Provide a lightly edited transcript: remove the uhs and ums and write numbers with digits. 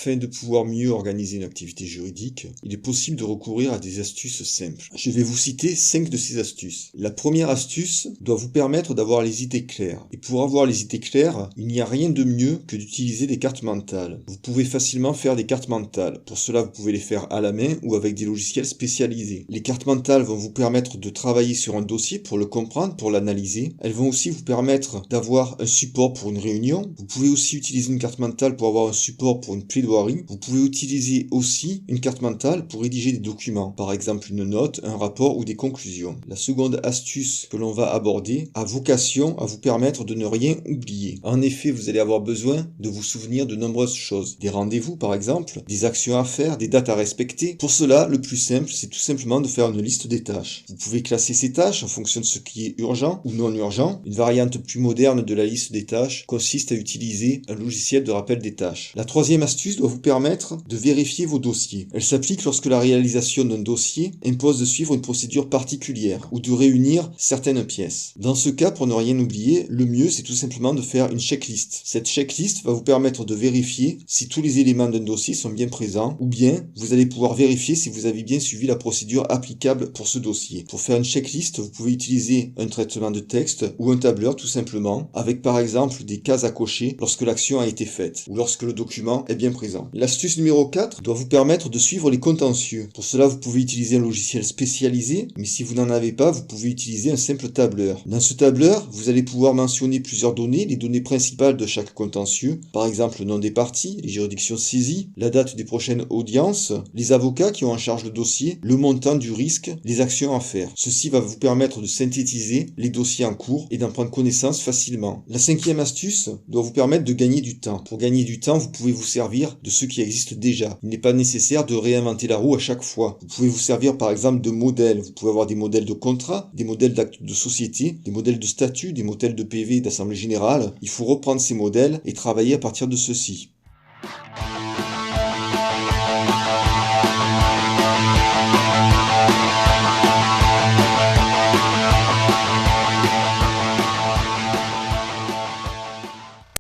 Afin de pouvoir mieux organiser une activité juridique, il est possible de recourir à des astuces simples. Je vais vous citer 5 de ces astuces. La première astuce doit vous permettre d'avoir les idées claires. Et pour avoir les idées claires, il n'y a rien de mieux que d'utiliser des cartes mentales. Vous pouvez facilement faire des cartes mentales. Pour cela, vous pouvez les faire à la main ou avec des logiciels spécialisés. Les cartes mentales vont vous permettre de travailler sur un dossier pour le comprendre, pour l'analyser. Elles vont aussi vous permettre d'avoir un support pour une réunion. Vous pouvez aussi utiliser une carte mentale pour avoir un support pour une plaidoirie. Vous pouvez utiliser aussi une carte mentale pour rédiger des documents, par exemple une note, un rapport ou des conclusions. La seconde astuce que l'on va aborder a vocation à vous permettre de ne rien oublier. En effet, vous allez avoir besoin de vous souvenir de nombreuses choses. Des rendez-vous par exemple, des actions à faire, des dates à respecter. Pour cela, le plus simple, c'est tout simplement de faire une liste des tâches. Vous pouvez classer ces tâches en fonction de ce qui est urgent ou non urgent. Une variante plus moderne de la liste des tâches consiste à utiliser un logiciel de rappel des tâches. La troisième astuce doit vous permettre de vérifier vos dossiers. Elle s'applique lorsque la réalisation d'un dossier impose de suivre une procédure particulière ou de réunir certaines pièces. Dans ce cas, pour ne rien oublier, le mieux c'est tout simplement de faire une checklist. Cette checklist va vous permettre de vérifier si tous les éléments d'un dossier sont bien présents ou bien vous allez pouvoir vérifier si vous avez bien suivi la procédure applicable pour ce dossier. Pour faire une checklist, vous pouvez utiliser un traitement de texte ou un tableur tout simplement avec par exemple des cases à cocher lorsque l'action a été faite ou lorsque le document est bien présent. L'astuce numéro 4 doit vous permettre de suivre les contentieux. Pour cela, vous pouvez utiliser un logiciel spécialisé, mais si vous n'en avez pas, vous pouvez utiliser un simple tableur. Dans ce tableur, vous allez pouvoir mentionner plusieurs données, les données principales de chaque contentieux, par exemple le nom des parties, les juridictions saisies, la date des prochaines audiences, les avocats qui ont en charge le dossier, le montant du risque, les actions à faire. Ceci va vous permettre de synthétiser les dossiers en cours et d'en prendre connaissance facilement. La cinquième astuce doit vous permettre de gagner du temps. Pour gagner du temps, vous pouvez vous servir de ce qui existe déjà. Il n'est pas nécessaire de réinventer la roue à chaque fois. Vous pouvez vous servir par exemple de modèles. Vous pouvez avoir des modèles de contrat, des modèles d'actes de société, des modèles de statut, des modèles de PV, d'assemblée générale. Il faut reprendre ces modèles et travailler à partir de ceux-ci.